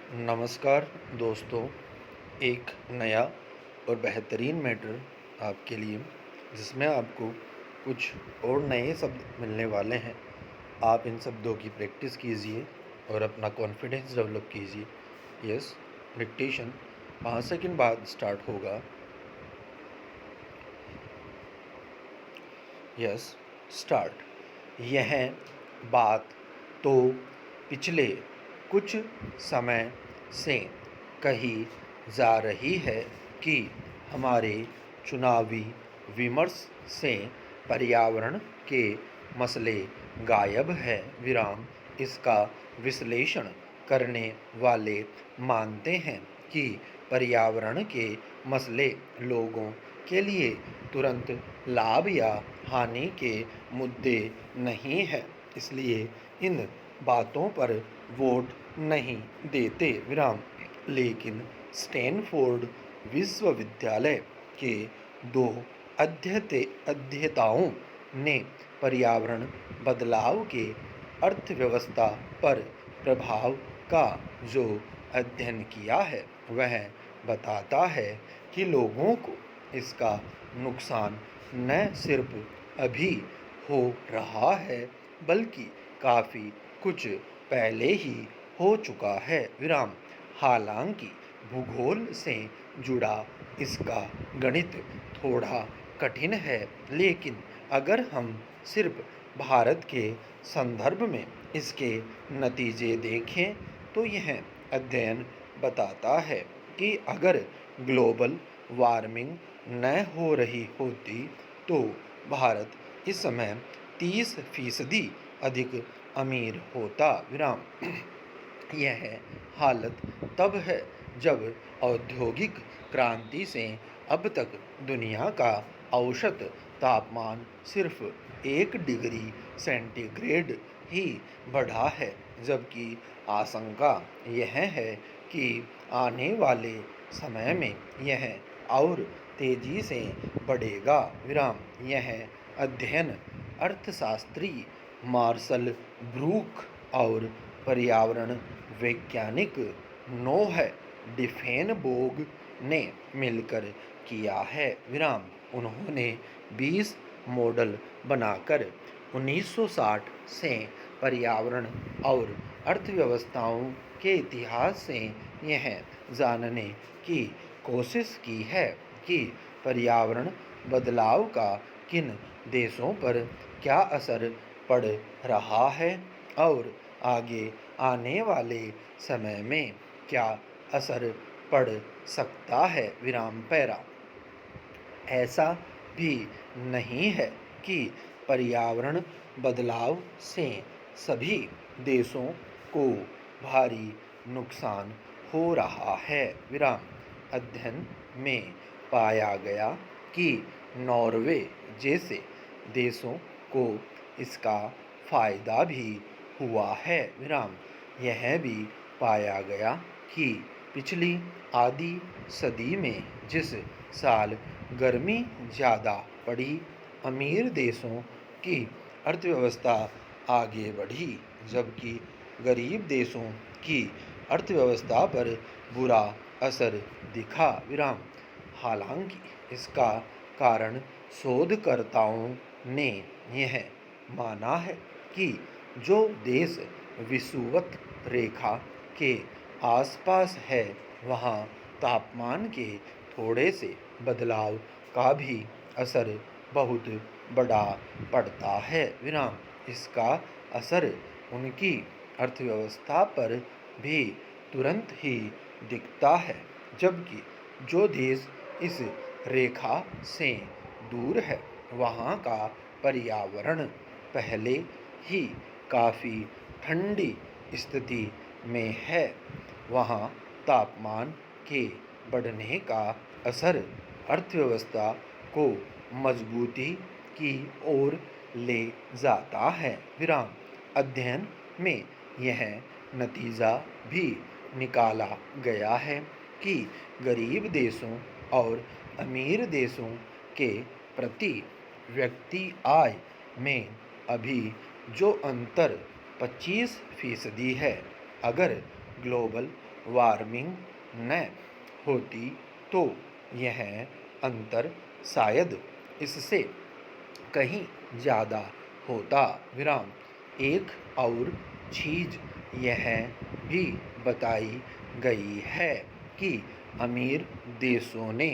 नमस्कार दोस्तों, एक नया और बेहतरीन मैटर आपके लिए, जिसमें आपको कुछ और नए शब्द मिलने वाले हैं। आप इन शब्दों की प्रैक्टिस कीजिए और अपना कॉन्फिडेंस डेवलप कीजिए। यस, डिक्टेशन 5 सेकंड बाद स्टार्ट होगा। Yes, start. यह बात तो पिछले कुछ समय से कही जा रही है कि हमारे चुनावी विमर्श से पर्यावरण के मसले गायब है। इसका विश्लेषण करने वाले मानते हैं कि पर्यावरण के मसले लोगों के लिए तुरंत लाभ या हानि के मुद्दे नहीं है, इसलिए इन बातों पर वोट नहीं देते। लेकिन स्टैनफोर्ड विश्वविद्यालय के दो अध्येताओं ने पर्यावरण बदलाव के अर्थव्यवस्था पर प्रभाव का जो अध्ययन किया है, वह बताता है कि लोगों को इसका नुकसान न सिर्फ अभी हो रहा है, बल्कि काफ़ी कुछ पहले ही हो चुका है। हालांकि भूगोल से जुड़ा इसका गणित थोड़ा कठिन है, लेकिन अगर हम सिर्फ भारत के संदर्भ में इसके नतीजे देखें तो यह अध्ययन बताता है कि अगर ग्लोबल वार्मिंग न हो रही होती तो भारत इस समय 30% अधिक अमीर होता। यह हालत तब है जब औद्योगिक क्रांति से अब तक दुनिया का औसत तापमान सिर्फ 1 डिग्री सेंटीग्रेड ही बढ़ा है, जबकि आशंका यह है कि आने वाले समय में यह और तेजी से बढ़ेगा। यह अध्ययन अर्थशास्त्री मार्शल ब्रूक और पर्यावरण वैज्ञानिक नोह डिफेनबोग ने मिलकर किया है। उन्होंने 20 मॉडल बनाकर 1960 से पर्यावरण और अर्थव्यवस्थाओं के इतिहास से यह जानने की कोशिश की है कि पर्यावरण बदलाव का किन देशों पर क्या असर पड़ रहा है और आगे आने वाले समय में क्या असर पड़ सकता है। पैरा ऐसा भी नहीं है कि पर्यावरण बदलाव से सभी देशों को भारी नुकसान हो रहा है। अध्ययन में पाया गया कि नॉर्वे जैसे देशों को इसका फायदा भी हुआ है। यह भी पाया गया कि पिछली आधी सदी में जिस साल गर्मी ज़्यादा पड़ी, अमीर देशों की अर्थव्यवस्था आगे बढ़ी, जबकि गरीब देशों की अर्थव्यवस्था पर बुरा असर दिखा। हालांकि इसका कारण शोधकर्ताओं ने यह माना है कि जो देश विषुवत रेखा के आसपास है, वहाँ तापमान के थोड़े से बदलाव का भी असर बहुत बड़ा पड़ता है। इसका असर उनकी अर्थव्यवस्था पर भी तुरंत ही दिखता है, जबकि जो देश इस रेखा से दूर है, वहाँ का पर्यावरण पहले ही काफ़ी ठंडी स्थिति में है। वहाँ तापमान के बढ़ने का असर अर्थव्यवस्था को मजबूती की ओर ले जाता है। अध्ययन में यह नतीजा भी निकाला गया है कि गरीब देशों और अमीर देशों के प्रति व्यक्ति आय में अभी जो अंतर 25% है, अगर ग्लोबल वार्मिंग न होती तो यह अंतर शायद इससे कहीं ज़्यादा होता। विराम। एक और चीज़ यह भी बताई गई है कि अमीर देशों ने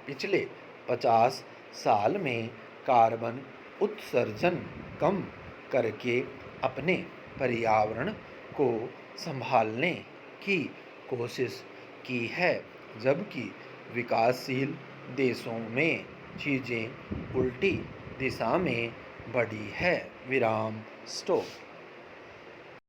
पिछले 50 साल में कार्बन उत्सर्जन कम करके अपने पर्यावरण को संभालने की कोशिश की है, जबकि विकासशील देशों में चीज़ें उल्टी दिशा में बढ़ी है। विराम। स्टॉप।